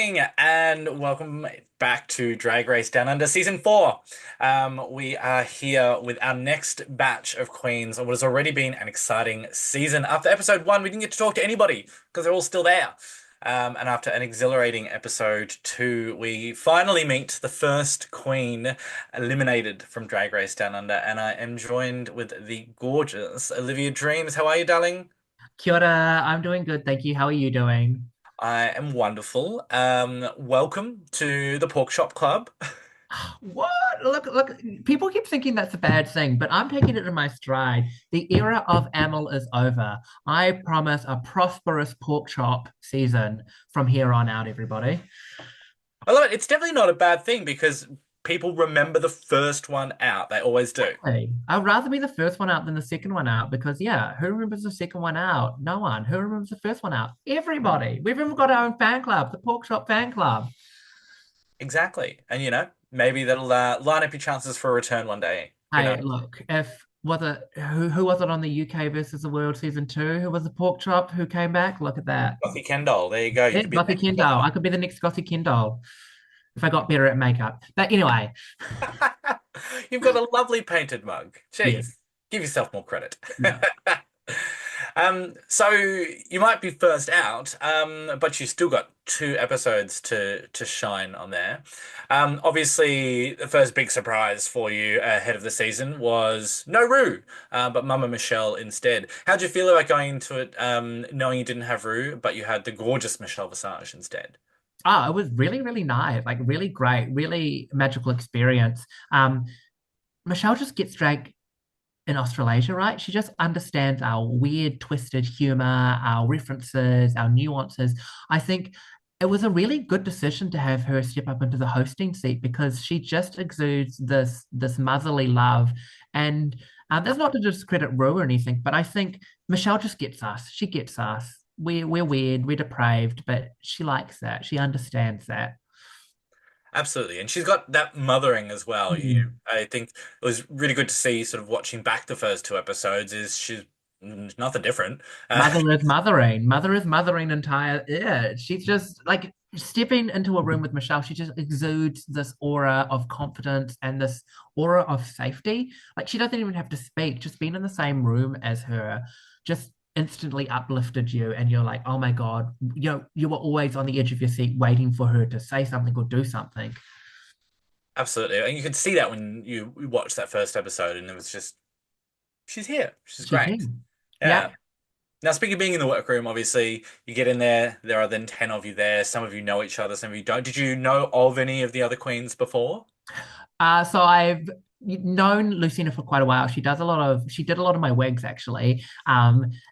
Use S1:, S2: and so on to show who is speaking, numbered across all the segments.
S1: morning and welcome back to Drag Race Down Under Season 4. We are here with our next batch of queens on what has already been an exciting season. After episode 1, we didn't get to talk to anybody because they're all still there. And after an exhilarating episode 2, we finally meet the first queen eliminated from Drag Race Down Under, and I am joined with the gorgeous Olivia Dreams. How are you, darling?
S2: Kia ora, I'm doing good, thank you. How are you doing?
S1: I am wonderful. Welcome to the Pork Chop Club.
S2: What? Look, people keep thinking that's a bad thing, but I'm taking it in my stride. The era of Amel is over. I promise a prosperous pork chop season from here on out, everybody.
S1: I love it. It's definitely not a bad thing because people remember the first one out. They always do.
S2: Hey, I'd rather be the first one out than the second one out because, yeah, who remembers the second one out? No one. Who remembers the first one out? Everybody. We've even got our own fan club, the Pork Chop fan club.
S1: Exactly. And maybe that'll line up your chances for a return one day. Who knows?
S2: Hey, look, if was it who was it on the UK versus the World season 2? Who was the pork chop who came back? Look at that.
S1: Buffy Kendall. There you go. You
S2: Yeah,
S1: could be the
S2: Buffy
S1: next
S2: Kendall.
S1: Buffy.
S2: I could be the next Gothy Kendall if I got better at makeup. But anyway,
S1: You've got a lovely painted mug.
S2: yeah,
S1: Jeez. Give yourself more credit.
S2: no.
S1: So you might be first out, but you still got 2 episodes to shine on there. Obviously, the first big surprise for you ahead of the season was no Rue, but Mama Michelle instead. How'd you feel about going into it, knowing you didn't have Rue, but you had the gorgeous Michelle Visage instead?
S2: Oh, it was really, really nice, like really great, really magical experience. Michelle just gets dragged in Australasia, right? She just understands our weird, twisted humor, our references, our nuances. I think it was a really good decision to have her step up into the hosting seat because she just exudes this motherly love. And that's not to discredit Rue or anything, but I think Michelle just gets us. She gets us. We're weird, we're depraved, but she likes that. She understands that.
S1: Absolutely. And she's got that mothering as well.
S2: Mhm.
S1: I think it was really good to see sort of watching back the first 2 episodes is she's nothing different.
S2: Mother is mothering. Mother is mothering entire. Yeah, she's just like stepping into a room with Michelle. She just exudes this aura of confidence and this aura of safety. Like she doesn't even have to speak. Just being in the same room as her just instantly uplifted you. And you're like, oh my God, you were always on the edge of your seat waiting for her to say something or do something.
S1: Absolutely. And you could see that when you watched that first episode and it was just she's here. She's
S2: She's
S1: great.
S2: him. Yeah.
S1: Yeah. Now, speaking of being in the workroom, obviously you get in there, there are then 10 of you there. Some of you know each other, some of you don't. Did you know of any of the other queens before?
S2: So I've known Lucina for quite a while. She did a lot of my wigs actually.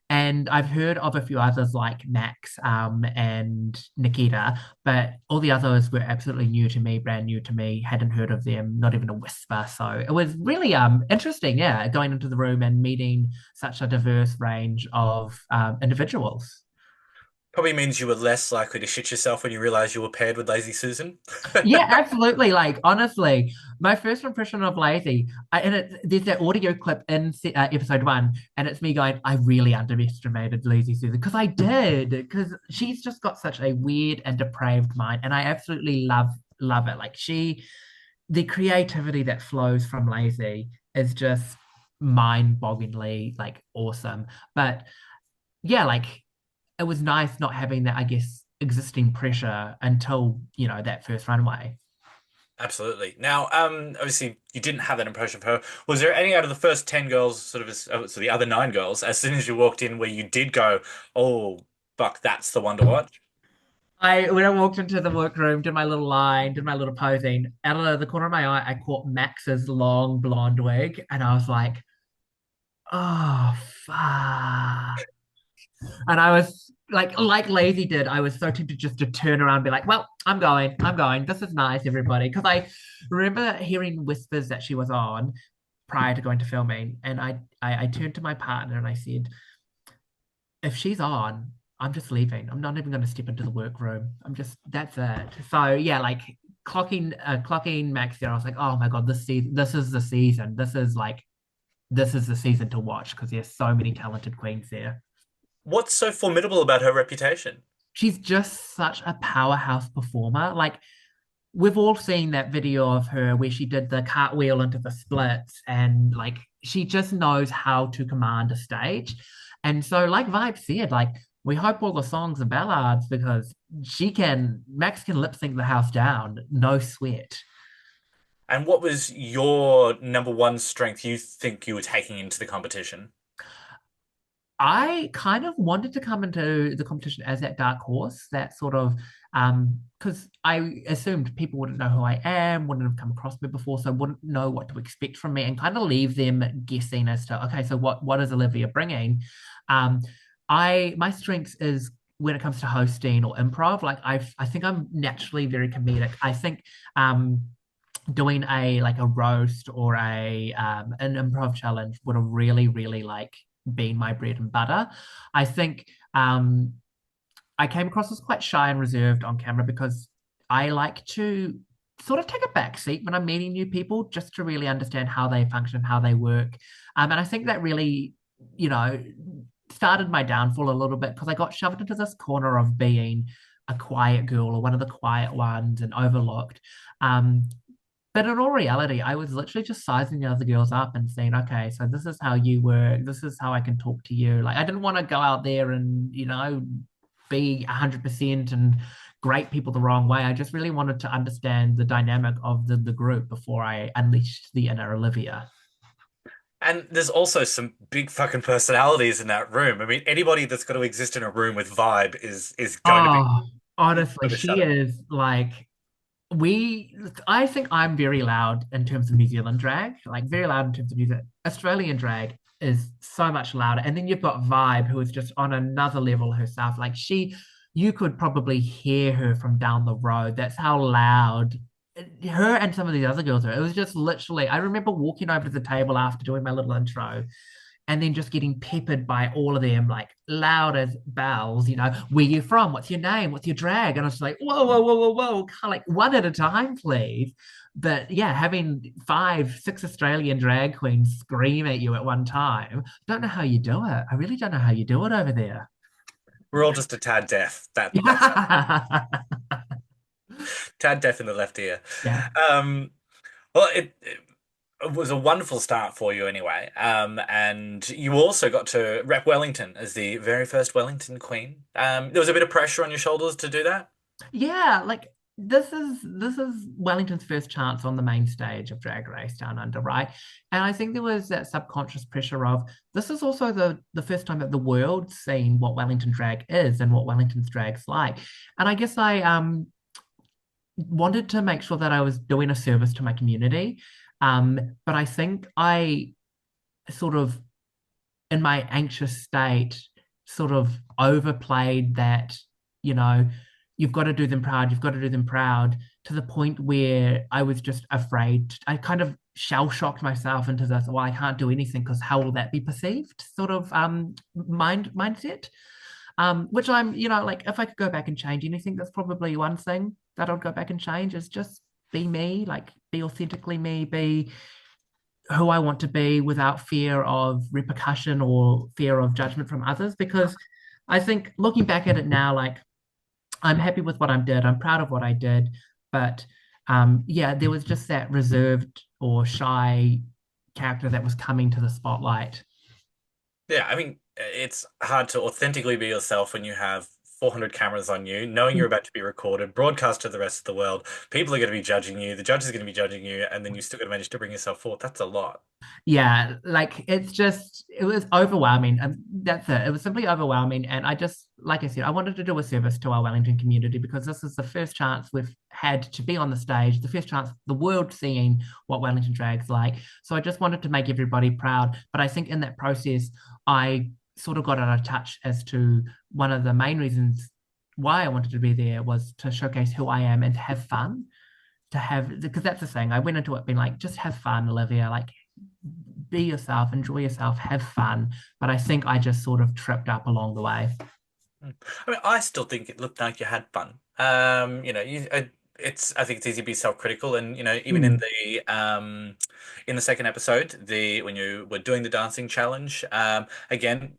S2: And I've heard of a few others like Max, and Nikita, but all the others were absolutely new to me, brand new to me, hadn't heard of them, not even a whisper. So it was really interesting, yeah, going into the room and meeting such a diverse range of individuals.
S1: Probably means you were less likely to shit yourself when you realized you were paired with Lazy Susan.
S2: Yeah, absolutely. Like honestly, my first impression of Lazy, there's that audio clip in episode 1, and it's me going, I really underestimated Lazy Susan because I did, because she's just got such a weird and depraved mind, and I absolutely love it. Like the creativity that flows from Lazy is just mind-bogglingly like awesome. But yeah, like it was nice not having that, I guess, existing pressure until, that first runway.
S1: Absolutely. Now, obviously, you didn't have that impression of her. Was there any out of the first 10 girls, sort of, so the other 9 girls, as soon as you walked in, where you did go, oh, fuck, that's the one to watch?
S2: When I walked into the workroom, did my little line, did my little posing. Out of the corner of my eye, I caught Max's long blonde wig, and I was like, "Oh fuck!" And I was like Lazy did. I was so tempted just to turn around and be like, "Well, I'm going. I'm going. This is nice, everybody." Because I remember hearing whispers that she was on prior to going to filming, and I turned to my partner and I said, if she's on, I'm just leaving. I'm not even going to step into the workroom. That's it. So yeah, like clocking Max there, I was like, oh my God, this is the season. This is the season to watch because there's so many talented queens there.
S1: What's so formidable about her reputation?
S2: she's just such a powerhouse performer. Like we've all seen that video of her where she did the cartwheel into the splits, and like she just knows how to command a stage. And so, like Vibe said, like we hope all the songs are ballads because Max can lip sync the house down, no sweat.
S1: And what was your number one strength you think you were taking into the competition?
S2: I kind of wanted to come into the competition as that dark horse, that sort of because I assumed people wouldn't know who I am, wouldn't have come across me before, so wouldn't know what to expect from me, and kind of leave them guessing as to okay, so what is Olivia bringing? Um, my strength is when it comes to hosting or improv. Like I think I'm naturally very comedic. I think doing a like a roast or a an improv challenge would have really like been my bread and butter. I think I came across as quite shy and reserved on camera because I like to sort of take a back seat when I'm meeting new people just to really understand how they function, how they work. And I think that really, you know, started my downfall a little bit because I got shoved into this corner of being a quiet girl or one of the quiet ones and overlooked. Um, but in all reality, I was literally just sizing the other girls up and saying, okay, so this is how you work. This is how I can talk to you. Like, I didn't want to go out there and, be 100% and grate people the wrong way. I just really wanted to understand the dynamic of the group before I unleashed the inner Olivia.
S1: And there's also some big fucking personalities in that room. I mean, anybody that's got to exist in a room with vibe is going to be
S2: Oh, honestly,
S1: going to
S2: she
S1: shut it.
S2: is like we I think I'm very loud in terms of New Zealand drag, like very loud in terms of New Zealand. Australian drag is so much louder. And then you've got Vibe, who is just on another level herself. Like you could probably hear her from down the road. That's how loud her and some of the other girls are. It was just literally, I remember walking over to the table after doing my little intro and then just getting peppered by all of them, like loud as bells, where you from? What's your name? What's your drag? And I was like, whoa, whoa, whoa, whoa, whoa, like one at a time, please. But yeah, having five, six Australian drag queens scream at you at one time, don't know how you do it. I really don't know how you do it over there.
S1: We're all just a tad deaf. That's it.
S2: Yeah.
S1: Tad deaf in the left ear.
S2: Yeah.
S1: Um, well, it was a wonderful start for you anyway. And you also got to rep Wellington as the very first Wellington Queen. There was a bit of pressure on your shoulders to do that.
S2: Yeah, like this is Wellington's first chance on the main stage of Drag Race Down Under, right? And I think there was that subconscious pressure of this is also the first time that the world's seen what Wellington drag is and what Wellington's drag's like. And I guess I wanted to make sure that I was doing a service to my community. But I think I sort of in my anxious state sort of overplayed that, you know, you've got to do them proud, you've got to do them proud to the point where I was just afraid. I kind of shell shocked myself into this, well, I can't do anything because how will that be perceived sort of mindset. Which I'm, like if I could go back and change anything, that's probably one thing that I'd go back and change is just be me, like be authentically me, be who I want to be without fear of repercussion or fear of judgment from others. Because I think looking back at it now, like I'm happy with what I did. I'm proud of what I did. But yeah, there was just that reserved or shy character that was coming to the spotlight.
S1: Yeah, I mean, it's hard to authentically be yourself when you have 400 cameras on you, knowing you're about to be recorded, broadcast to the rest of the world. People are going to be judging you, the judge is going to be judging you, and then you still got to manage to bring yourself forth. That's a lot.
S2: Yeah, like it was overwhelming. And that's it. It was simply overwhelming. And I just, like I said, I wanted to do a service to our Wellington community because this is the first chance we've had to be on the stage, the first chance the world seeing what Wellington drag's like. So I just wanted to make everybody proud. But I think in that process, I sort of got out of touch as to one of the main reasons why I wanted to be there was to showcase who I am and to have fun. To have, because that's the thing. I went into it being like, just have fun, Olivia. Like, be yourself, enjoy yourself, have fun. But I think I just sort of tripped up along the way.
S1: Mm. I mean, I still think it looked like you had fun. I think it's easy to be self-critical, and even
S2: Hmm.
S1: in the second episode, the when you were doing the dancing challenge, again.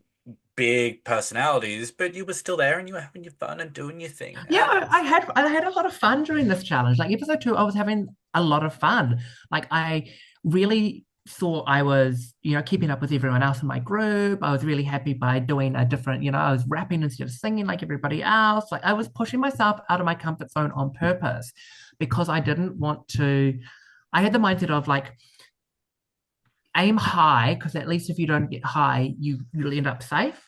S1: big personalities, but you were still there and you were having your fun and doing your thing.
S2: Yeah, I had a lot of fun during this challenge. Like episode 2, I was having a lot of fun. Like I really thought I was, keeping up with everyone else in my group. I was really happy by doing a different, I was rapping instead of singing like everybody else. Like I was pushing myself out of my comfort zone on purpose because I didn't want to. I had the mindset of like aim high because at least if you don't get high, you'll end up safe.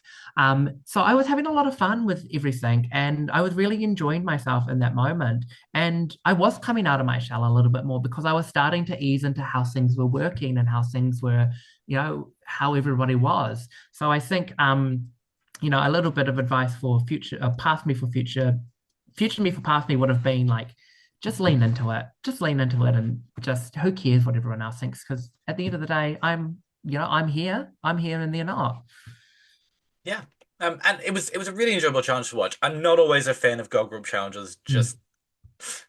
S2: So I was having a lot of fun with everything, and I was really enjoying myself in that moment. And I was coming out of my shell a little bit more because I was starting to ease into how things were working and how things were, how everybody was. So I think, a little bit of advice for future, past me for future, future me for past me would have been like just lean into it. Just lean into it and just who cares what everyone else thinks? Because at the end of the day, I'm here. I'm here and they're not.
S1: Yeah. And it was a really enjoyable challenge to watch. I'm not always a fan of girl group challenges,
S2: Mm.
S1: just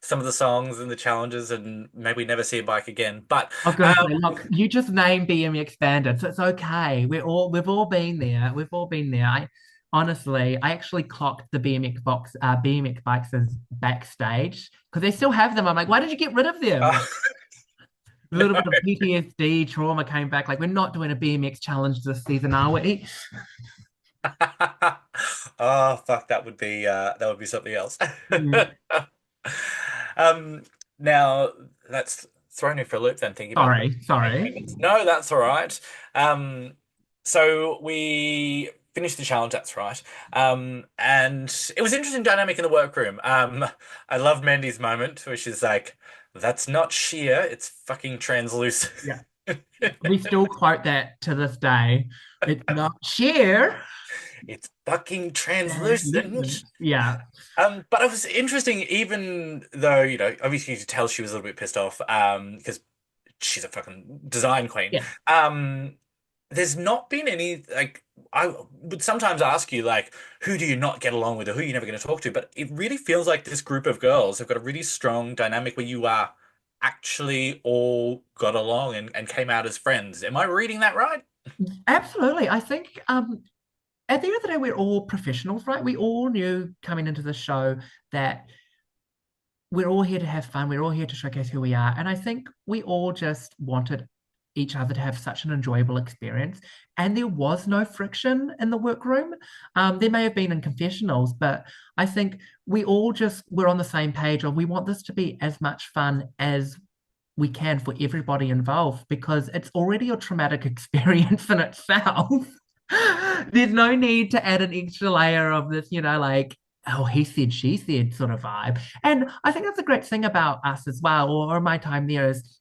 S1: some of the songs and the challenges, and maybe never see a bike again. But
S2: I was gonna say, look, you just named BMX Bandit, so it's okay. We've all been there. We've all been there. I actually clocked the BMX bikes as backstage because they still have them. I'm like, why did you get rid of them?
S1: uh,
S2: A little bit of PTSD trauma came back. Like, we're not doing a BMX challenge this season, are we?
S1: oh fuck, that would be something else.
S2: Mm.
S1: Um, now that's thrown me for a loop then thinking about my
S2: Sorry.
S1: commitments. No, that's all right. Um, so we finished the challenge, that's right. And it was interesting dynamic in the workroom. I love Mandy's moment, which is like, that's not sheer, it's fucking translucent.
S2: Yeah. We still quote that to this day. It's not sheer.
S1: It's fucking translucent.
S2: Translucent. Yeah.
S1: But it was interesting, even though, obviously you could tell she was a little bit pissed off, because she's a fucking design queen.
S2: Yeah.
S1: Um, there's not been any, like, I would sometimes ask you, like, who do you not get along with or who you're never going to talk to? But it really feels like this group of girls have got a really strong dynamic where you are actually all got along and came out as friends. Am I reading that right?
S2: Absolutely. I think at the end of the day, we're all professionals, right? We all knew coming into the show that we're all here to have fun. We're all here to showcase who we are. And I think we all just wanted each other to have such an enjoyable experience. And there was no friction in the workroom. There may have been in confessionals, but I think we all just were on the same page of we want this to be as much fun as we can for everybody involved because it's already a traumatic experience in itself. There's no need to add an extra layer of this, like, oh, he said, she said sort of vibe. And I think that's a great thing about us as well, or my time there is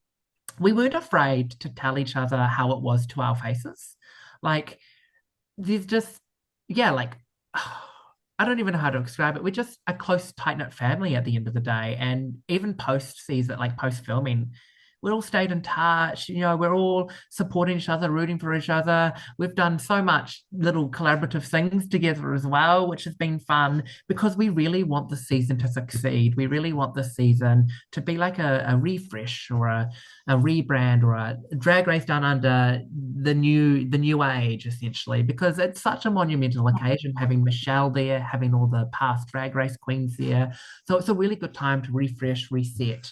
S2: we weren't afraid to tell each other how it was to our faces. Like, there's just, yeah, like, I don't even know how to describe it. We're just a close, tight knit family at the end of the day. And even post season, like post filming, we all stayed in touch. We're all supporting each other, rooting for each other. We've done so much little collaborative things together as well, which has been fun because we really want the season to succeed. We really want the season to be like a refresh or a rebrand or a drag race down under the new age, essentially, because it's such a monumental occasion having Michelle there, having all the past drag race queens there. So it's a really good time to refresh, reset.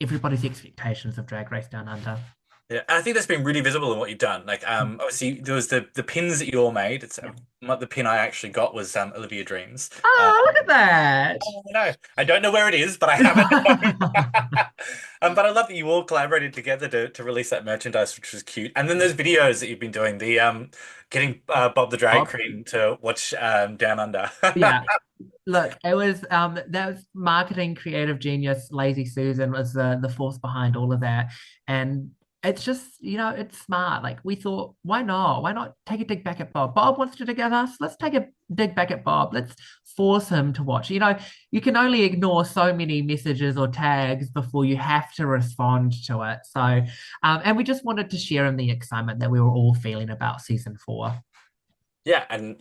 S2: Everybody's expectations of Drag Race Down Under.
S1: Yeah, and I think that's been really visible in what you've done. Like, obviously there was the pins that you all made. It's
S2: Yeah.
S1: the pin I actually got was Olivia Dreams.
S2: Oh, look at that.
S1: Oh, no, I don't know where it is, but I have it at home. But I love that you all collaborated together to release that merchandise, which was cute. And then those videos that you've been doing, the getting Bob the drag
S2: Oh,
S1: queen to watch Down Under.
S2: yeah. Look, it was that was marketing creative genius. Lazy Susan was the force behind all of that, and it's just it's smart. Like we thought, why not? Why not take a dig back at Bob? Bob wants to dig at us. Let's take a dig back at Bob. Let's force him to watch. You can only ignore so many messages or tags before you have to respond to it. So, and we just wanted to share in the excitement that we were all feeling about season 4.
S1: Yeah, and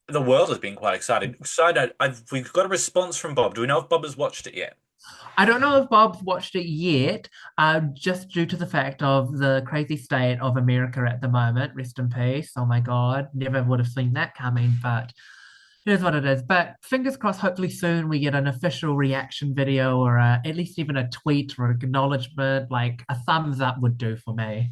S1: the world has been quite excited. Side note, we've got a response from Bob. Do we know if Bob has watched it yet?
S2: I don't know if Bob's watched it yet, just due to the fact of the crazy state of America at the moment. Rest in peace. Oh my God, never would have seen that coming, but it is what it is. But fingers crossed, hopefully soon we get an official reaction video or at least even a tweet or acknowledgement, like a thumbs up would do for me.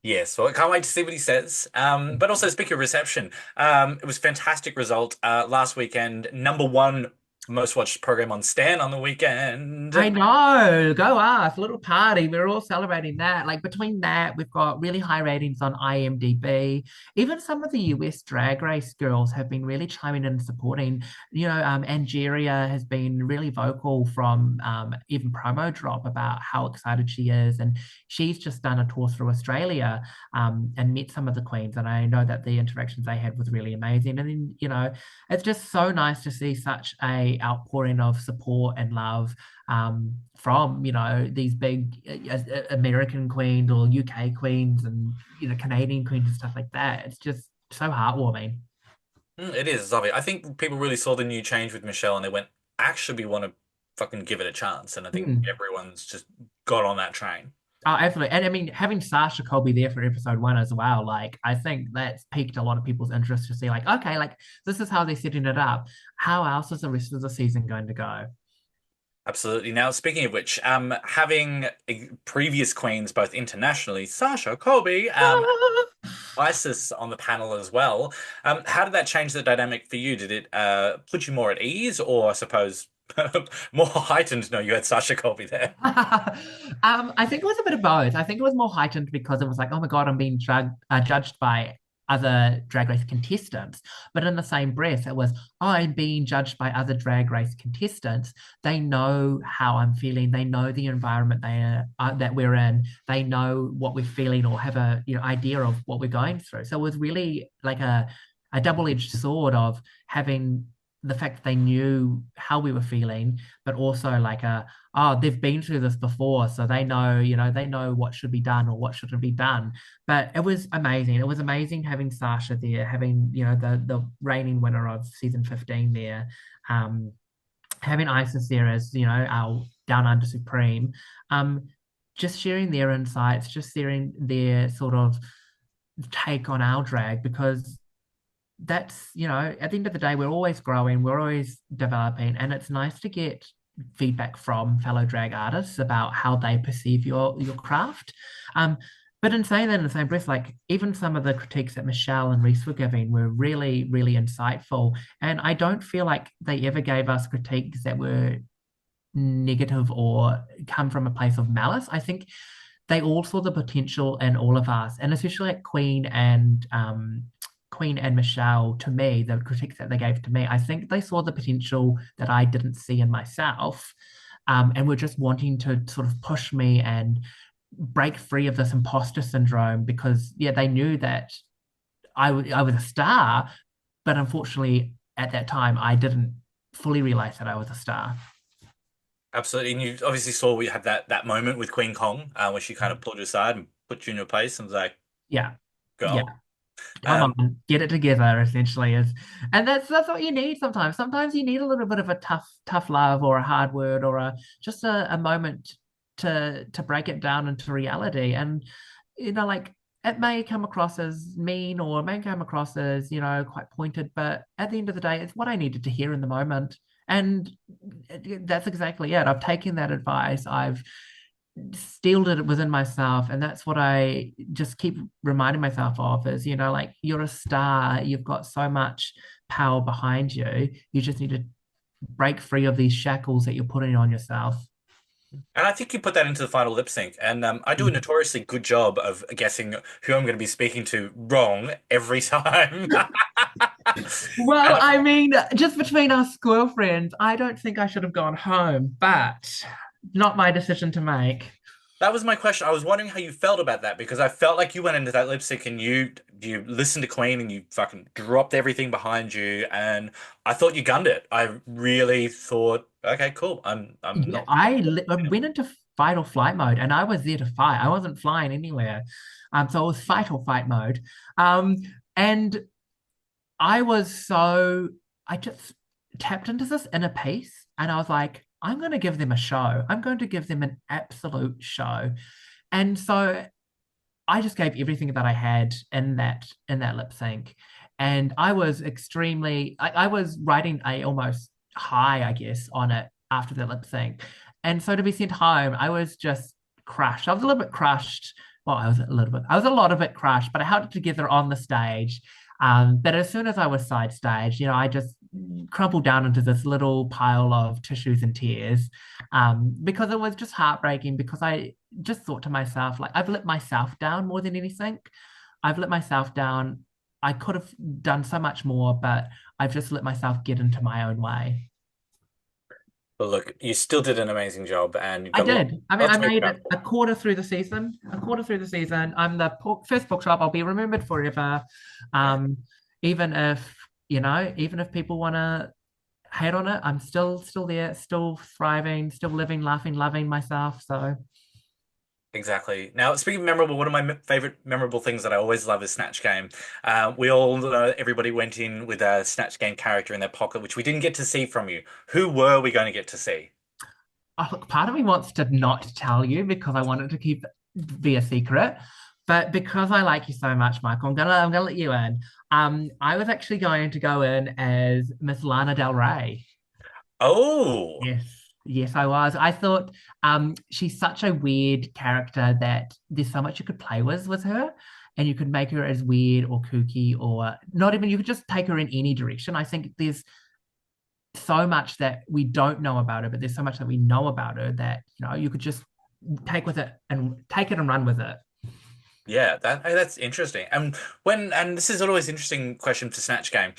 S1: Yes, well, I can't wait to see what he says. But also, speaking of reception, it was a fantastic result last weekend. Number one most watched program on Stan on the
S2: I
S1: weekend.
S2: know, go us, little party. We're all celebrating that. Like between that, we've got really high ratings on IMDb. Even some of the US Drag Race girls have been really chiming in and supporting. Angeria has been really vocal from even promo drop about how excited she is, and she's just done a tour through Australia and met some of the queens. And I know that the interactions they had was really amazing. And then it's just so nice to see such a outpouring of support and love from these big American queens or UK queens and Canadian queens and stuff like that. It's just so heartwarming.
S1: It is lovely. I think people really saw the new change with Michelle and they went, actually, we want to fucking give it a chance. And I think
S2: Mm.
S1: everyone's just got on that train.
S2: Oh, absolutely. And I mean, having Sasha Colby there for episode one as well, like, I think that's piqued a lot of people's interest to see, like, okay, like, this is how they're setting it up. How else is the rest of the season going to go?
S1: Absolutely. Now, speaking of which, having previous queens both internationally, Sasha, Colby, Isis on the panel as well. How did that change the dynamic for you? Did it put you more at ease, or I suppose more heightened? No, you had Sasha Colby there.
S2: I think it was a bit of both. I think it was more heightened because it was like, oh my God, I'm being judged by other drag race contestants. But in the same breath, it was, oh, I'm being judged by other drag race contestants. They know how I'm feeling. They know the environment that we're in. They know what we're feeling or have a idea of what we're going through. So it was really like a double-edged sword of having the fact that they knew how we were feeling, but also like oh, they've been through this before, so they know what should be done or what shouldn't be done. But it was amazing. It was amazing having Sasha there, having the reigning winner of season 15 there, um, having Isis there as our Down Under Supreme, um, just sharing their insights, just sharing their sort of take on our drag because that's at the end of the day we're always growing, we're always developing, and it's nice to get feedback from fellow drag artists about how they perceive your craft. But in saying that, in the same breath, like even some of the critiques that Michelle and Reese were giving were really really insightful, and I don't feel like they ever gave us critiques that were negative or come from a place of malice. I think they all saw the potential in all of us, and especially like Queen and Michelle, to me, the critiques that they gave to me, I think they saw the potential that I didn't see in myself, and were just wanting to sort of push me and break free of this imposter syndrome because, yeah, they knew that I was a star, but unfortunately, at that time, I didn't fully realize that I was a star.
S1: Absolutely. And you obviously saw we had that moment with Queen Kong, where she kind of pulled you aside and put you in your place and was like,
S2: Yeah, yeah.
S1: girl.
S2: Come
S1: Um,
S2: on, get it together, essentially is, and that's what you need sometimes. Sometimes you need a little bit of a tough love or a hard word or just a moment to break it down into reality. And like it may come across as mean or it may come across as quite pointed, but at the end of the day, it's what I needed to hear in the moment. And that's exactly it. I've taken that advice. I've stilled it within myself, and that's what I just keep reminding myself of is like you're a star, you've got so much power behind you, you just need to break free of these shackles that you're putting on yourself.
S1: and I think you put that into the final lip sync. And I do a notoriously good job of guessing who I'm going to be speaking to wrong every time.
S2: Well,
S1: And
S2: I mean, just between us girlfriends, I don't think I should have gone home, but not my decision to make.
S1: that was my question. I was wondering how you felt about that because I felt like you went into that lip sync and you listened to Queen and you fucking dropped everything behind you, and I thought you gunned it. I really thought, okay, cool. I'm
S2: Yeah,
S1: not.
S2: I went into fight or flight mode, and I was there to fight. I wasn't flying anywhere, so it was fight or fight mode. Um, and I was so I just tapped into this inner peace, and I was like, I'm going to give them a show. I'm going to give them an absolute show. And so I just gave everything that I had in that lip sync. And I was I was riding a almost high, I guess, on it after the lip sync. And so to be sent home, I was just crushed. I was a little bit crushed. Well, I was a lot of it crushed, but I held it together on the stage. But as soon as I was side stage, I just crumpled down into this little pile of tissues and tears, because it was just heartbreaking because I just thought to myself, like, I've let myself down more than anything. I've let myself down. I could have done so much more, but I've just let myself get into my own way.
S1: But look, you still did an amazing job, and you've
S2: I
S1: got a lot,
S2: did. I mean,
S1: lot
S2: I
S1: to be
S2: made
S1: proud
S2: it
S1: of.
S2: a quarter through the season. A quarter through the season. I'm the first bookshop. I'll be remembered forever.
S1: Yeah,
S2: Um, even if people want to hate on it, I'm still there, still thriving, still living, laughing, loving myself. So
S1: exactly. Now, speaking of memorable, one of my favorite memorable things that I always love is Snatch Game. We all know everybody went in with a Snatch Game character in their pocket, which we didn't get to see from you. Who were we going to get to see?
S2: oh, look, part of me wants to not tell you because I want it to be a secret. But because I like you so much, Michael, I'm gonna let you in. I was actually going to go in as Miss Lana Del Rey.
S1: Oh,
S2: Yes. Yes, I was. I thought she's such a weird character that there's so much you could play with her, and you could make her as weird or kooky or not even, you could just take her in any direction. I think there's so much that we don't know about her, but there's so much that we know about her that, you could just take it and run with it.
S1: yeah, that's interesting. And this is always an interesting question for Snatch Game.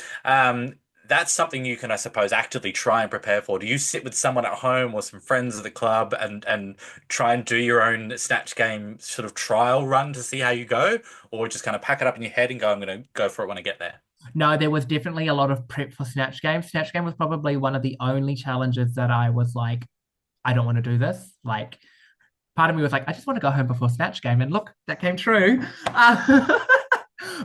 S1: That's something you can, I suppose, actively try and prepare for. Do you sit with someone at home or some friends at the club and try and do your own Snatch Game sort of trial run to see how you go, or just kind of pack it up in your head and go, I'm going to go for it when I get there?
S2: No, there was definitely a lot of prep for Snatch Game. Snatch Game was probably one of the only challenges that I was like, I don't want to do this. Like, part of me was like, I just want to go home before Snatch Game. And look, that came true.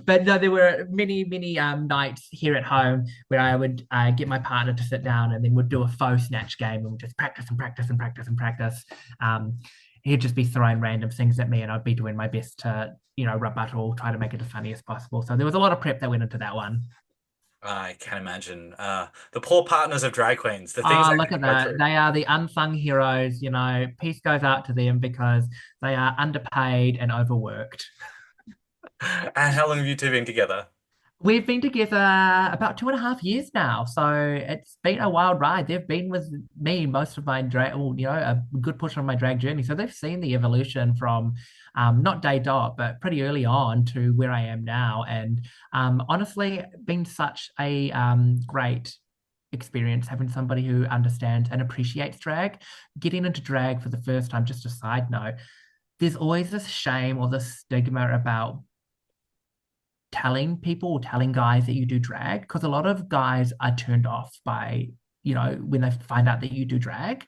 S2: But no, there were many, many nights here at home where I would get my partner to sit down and then we'd do a faux Snatch Game and we'd just practice and practice and practice and practice. Um, he'd just be throwing random things at me and I'd be doing my best to, rebuttal, try to make it as funny as possible. So there was a lot of prep that went into that one.
S1: I can imagine. The poor partners of drag queens, the things
S2: Oh,
S1: they
S2: look
S1: have
S2: at
S1: to go
S2: that.
S1: through.
S2: They are the unsung heroes. Peace goes out to them because they are underpaid and overworked.
S1: And how long have you two been together?
S2: We've been together about 2.5 years now, so it's been a wild ride. They've been with me most of my drag, well, a good portion of my drag journey. So they've seen the evolution from not day dot, but pretty early on to where I am now. And honestly, been such a great experience having somebody who understands and appreciates drag. Getting into drag for the first time, just a side note, there's always this shame or this stigma about telling people or telling guys that you do drag because a lot of guys are turned off by when they find out that you do drag.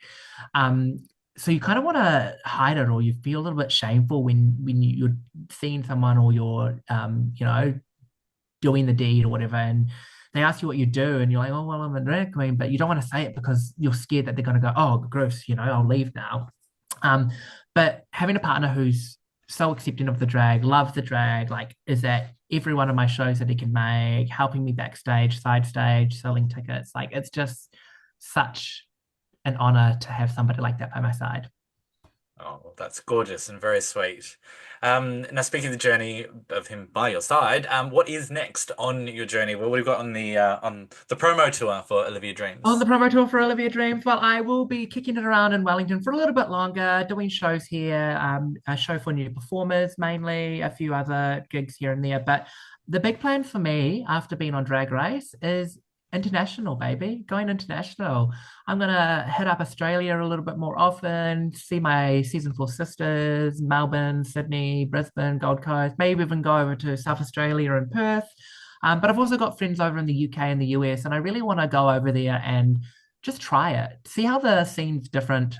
S2: um so you kind of want to hide it, or you feel a little bit shameful when you're seeing someone, or you're doing the deed or whatever, and they ask you what you do and you're like, oh well, I'm a drag queen, but you don't want to say it because you're scared that they're going to go, oh gross, I'll leave now. um, but having a partner who's so accepting of the drag, loves the drag, like is at every one of my shows that he can make, helping me backstage, side stage, selling tickets. Like it's just such an honor to have somebody like that by my side.
S1: Oh, that's gorgeous and very sweet. Now, speaking of the journey of him by your side, what is next on your journey? What have you got on the promo tour for Olivia
S2: On the
S1: Dreams?
S2: promo tour for Olivia Dreams, well, I will be kicking it around in Wellington for a little bit longer, doing shows here, a show for new performers mainly, a few other gigs here and there. But the big plan for me after being on Drag Race is international, baby, going international. I'm gonna head up Australia a little bit more often, see my season 4 sisters, Melbourne, Sydney, Brisbane, Gold Coast, maybe even go over to South Australia and Perth. But I've also got friends over in the UK and the US, and I really want to go over there and just try it, see how the scene's different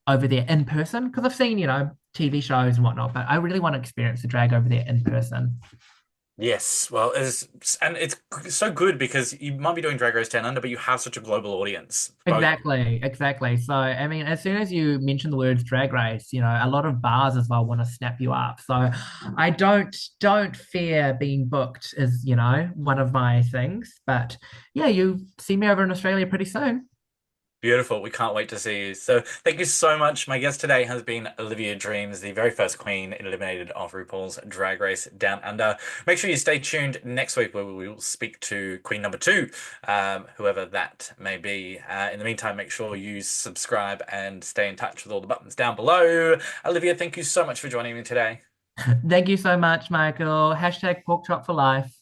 S2: over there in person. Because I've seen, TV shows and whatnot, but I really want to experience the drag over there in person.
S1: Yes, well, it's so good because you might be doing Drag Race Down Under, but you have such a global audience. Both.
S2: Exactly, exactly. So, I mean, as soon as you mention the words drag race, a lot of bars as well want to snap you up. So, I don't fear being booked is, one of my things. But yeah, you see me over in Australia pretty soon.
S1: Beautiful. We can't wait to see you. So, thank you so much. My guest today has been Olivia Dreams, the very first queen eliminated of RuPaul's Drag Race Down Under. Make sure you stay tuned next week where we will speak to queen number two, whoever that may be. In the meantime, make sure you subscribe and stay in touch with all the buttons down below. Olivia, thank you so much for joining me today.
S2: Thank you so much, Michael. Hashtag pork chop for life.